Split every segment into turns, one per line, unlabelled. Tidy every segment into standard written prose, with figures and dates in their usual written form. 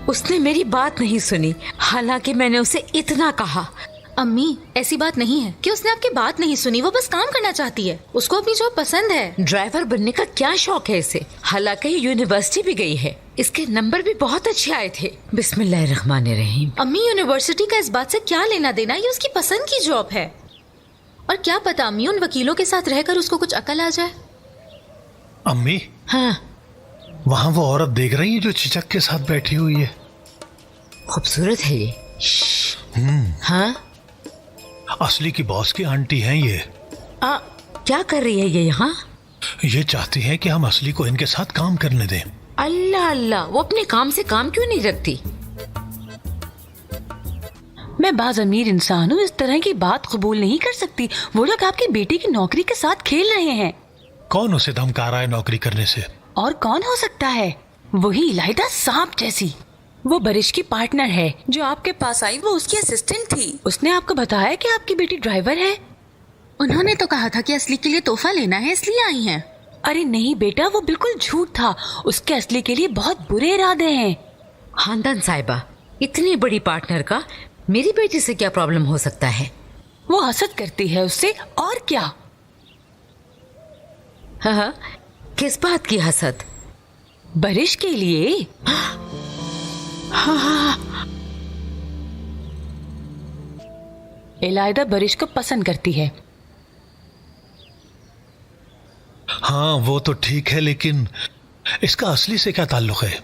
اس نے میری بات نہیں سنی، حالانکہ میں نے اسے اتنا کہا۔
امی ایسی بات نہیں ہے کہ اس نے آپ کی بات نہیں سنی، وہ بس کام کرنا چاہتی ہے، اس کو اپنی جاب پسند ہے۔
ڈرائیور بننے کا کیا شوق ہے اسے، حالانکہ یہ یونیورسٹی بھی گئی ہے، اس کے نمبر بھی بہت اچھے آئے تھے۔ بسم اللہ الرحمن الرحیم۔
امی یونیورسٹی کا اس بات سے کیا لینا دینا، یہ اس کی پسند کی جاب ہے، اور کیا پتا امی ان وکیلوں کے ساتھ رہ کر اس کو کچھ عقل آ جائے۔
امی
ہاں،
وہاں وہ عورت دیکھ رہی ہے جو چچک کے ساتھ بیٹھی ہوئی ہے؟
خوبصورت ہے یہ۔ ہاں،
اصلی کی باس کی آنٹی ہیں یہ۔
کیا کر رہی ہے یہ یہاں؟
یہ چاہتی ہے کہ ہم اصلی کو ان کے ساتھ کام کرنے دیں۔
اللہ اللہ، وہ اپنے کام سے کام کیوں نہیں رکھتی؟
میں باز امیر انسان ہوں، اس طرح کی بات قبول نہیں کر سکتی۔ وہ لوگ آپ کی بیٹی کی نوکری کے ساتھ کھیل رہے ہیں۔
کون اسے دھمکا رہا ہے نوکری کرنے سے؟
اور کون ہو سکتا ہے؟ وہی الائدہ سانپ جیسی۔ وہ برش کی پارٹنر ہے جو آپ کے پاس آئی، وہ اس کی اسسٹنٹ تھی۔ اس نے آپ کو بتایا کہ آپ کی بیٹی ڈرائیور ہے؟
انہوں نے تو کہا تھا کہ اصلی کے لیے تحفہ لینا ہے، اس لیے آئی ہیں۔
ارے نہیں بیٹا، وہ بالکل جھوٹ تھا، اس کے اصلی کے لیے بہت برے ارادے ہیں۔
خاندان صاحبہ، اتنی بڑی پارٹنر کا میری بیٹی سے کیا پرابلم ہو سکتا ہے؟
وہ حسد کرتی ہے اس سے، اور کیا۔
ہاں، کس بات کی حسد؟
برش کے لیے۔ الائدہ برش کو پسند کرتی ہے۔
ہاں وہ تو ٹھیک ہے، لیکن اس کا اصلی سے کیا تعلق ہے؟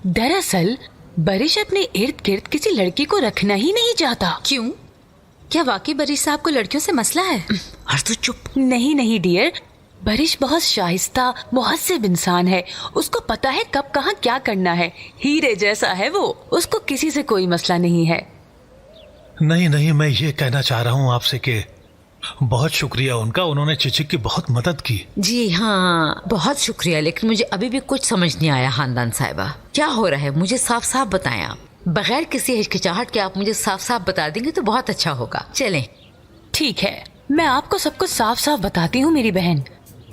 دراصل برش اپنے ارد گرد کسی لڑکی کو رکھنا ہی نہیں چاہتا۔
کیوں؟ کیا واقعی برش صاحب کو لڑکیوں سے مسئلہ ہے؟
اور تو چپ۔
نہیں ڈیئر، برش بہت شائستہ مہذب انسان ہے، اس کو پتا ہے کب کہاں کیا کرنا ہے، ہیرے جیسا ہے وہ، اس کو کسی سے کوئی مسئلہ نہیں ہے۔
نہیں، میں یہ کہنا چاہ رہا ہوں آپ سے کہ بہت شکریہ ان کا، انہوں نے چچک کی بہت مدد کی۔
جی ہاں، بہت شکریہ، لیکن مجھے ابھی بھی کچھ سمجھ نہیں آیا خاندان صاحبہ، کیا ہو رہا ہے؟ مجھے صاف صاف بتائیں آپ، بغیر کسی ہچکچاہٹ کے آپ مجھے صاف صاف بتا دیں گے تو بہت اچھا ہوگا۔ چلیں۔
ٹھیک ہے، میں آپ کو سب کچھ صاف صاف بتاتی ہوں میری بہن۔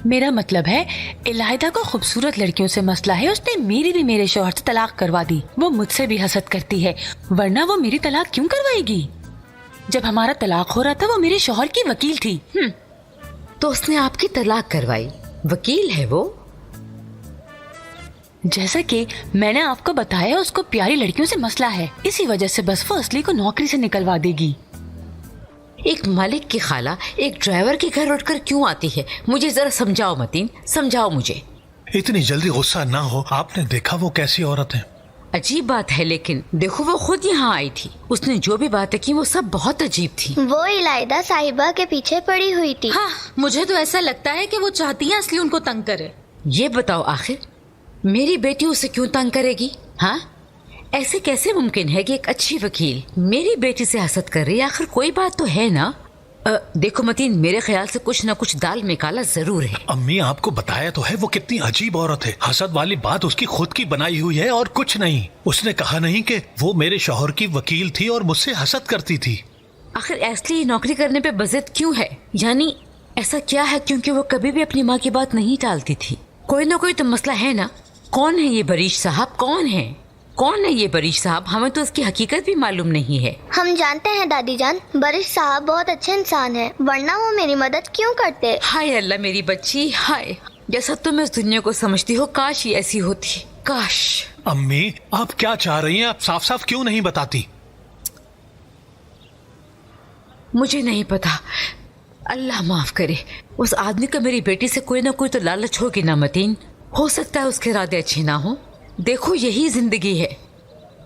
میرا مطلب ہے الائدہ کو خوبصورت لڑکیوں سے مسئلہ ہے، اس نے میری بھی میرے شوہر سے طلاق کروا دی۔ وہ مجھ سے بھی حسد کرتی ہے، ورنہ وہ میری طلاق کیوں کروائے گی؟ جب ہمارا طلاق ہو رہا تھا وہ میرے شوہر کی وکیل تھی۔
تو اس نے آپ کی طلاق کروائی؟ وکیل ہے وہ؟
جیسا کہ میں نے آپ کو بتایا، اس کو پیاری لڑکیوں سے مسئلہ ہے، اسی وجہ سے بس وہ اصلی کو نوکری سے نکلوا دے گی۔
ایک مالک کی خالہ ایک ڈرائیور کے گھر اٹھ کر کیوں آتی ہے؟ مجھے ذرا سمجھاؤ متین، سمجھاؤ مجھے۔
اتنی جلدی غصہ نہ ہو، آپ نے دیکھا وہ کیسی عورت ہے؟
عجیب بات ہے، لیکن دیکھو وہ خود یہاں آئی تھی، اس نے جو بھی باتیں کی وہ سب بہت عجیب تھی۔
وہ الائدہ صاحبہ کے پیچھے پڑی ہوئی تھی۔
ہاں، مجھے تو ایسا لگتا ہے کہ وہ چاہتی ہیں اصلی ان کو تنگ کرے۔
یہ بتاؤ آخر میری بیٹی اسے کیوں تنگ کرے گی؟ ہاں، ایسے کیسے ممکن ہے کہ ایک اچھی وکیل میری بیٹی سے حسد کر رہی ہے؟ آخر کوئی بات تو ہے نا۔ دیکھو متین، میرے خیال سے کچھ نہ کچھ دال میں کالا ضرور ہے۔
امی آپ کو بتایا تو ہے وہ کتنی عجیب عورت ہے، حسد والی بات اس کی خود کی بنائی ہوئی ہے اور کچھ نہیں۔ اس نے کہا نہیں کہ وہ میرے شوہر کی وکیل تھی اور مجھ سے حسد کرتی تھی۔
آخر ایسلی نوکری کرنے پہ بضد کیوں ہے؟ یعنی ایسا کیا ہے؟ کیونکہ وہ کبھی بھی اپنی ماں کی بات نہیں ٹالتی تھی۔ کوئی نہ کوئی تو مسئلہ ہے نا۔ کون ہے یہ بریش صاحب؟ کون ہے یہ بریش صاحب؟ ہمیں تو اس کی حقیقت بھی معلوم نہیں ہے۔
ہم جانتے ہیں دادی جان، برش صاحب بہت اچھے انسان ہیں، ورنہ وہ میری مدد کیوں کرتے؟
ہائے اللہ میری بچی، ہائے، جیسا تم اس دنیا کو سمجھتی ہو کاش یہ ایسی ہوتی، کاش۔
امی آپ کیا چاہ رہی ہیں؟ آپ صاف صاف کیوں نہیں بتاتی؟
مجھے نہیں پتا، اللہ معاف کرے۔ اس آدمی کا میری بیٹی سے کوئی نہ کوئی تو لالچ ہوگی نا متین، ہو سکتا ہے اس کے ارادے اچھے نہ ہوں۔ دیکھو یہی زندگی ہے۔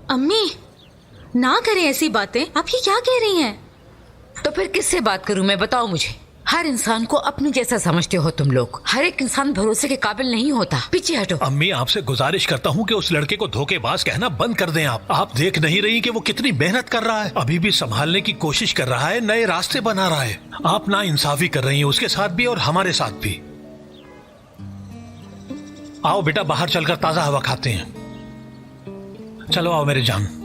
امی نہ کریں ایسی باتیں، آپ یہ کیا کہہ رہی ہیں؟
تو پھر کس سے بات کروں میں؟ بتاؤ مجھے۔ ہر انسان کو اپنے جیسا سمجھتے ہو تم لوگ، ہر ایک انسان بھروسے کے قابل نہیں ہوتا۔ پیچھے ہٹو۔
امی آپ سے گزارش کرتا ہوں کہ اس لڑکے کو دھوکے باز کہنا بند کر دیں۔ آپ دیکھ نہیں رہی کہ وہ کتنی محنت کر رہا ہے، ابھی بھی سنبھالنے کی کوشش کر رہا ہے، نئے راستے بنا رہا ہے۔ آپ نا انصافی کر رہی ہیں اس کے ساتھ بھی اور ہمارے ساتھ بھی۔ آؤ بیٹا باہر چل کر تازہ ہوا کھاتے ہیں۔ چلو آؤ میرے جان۔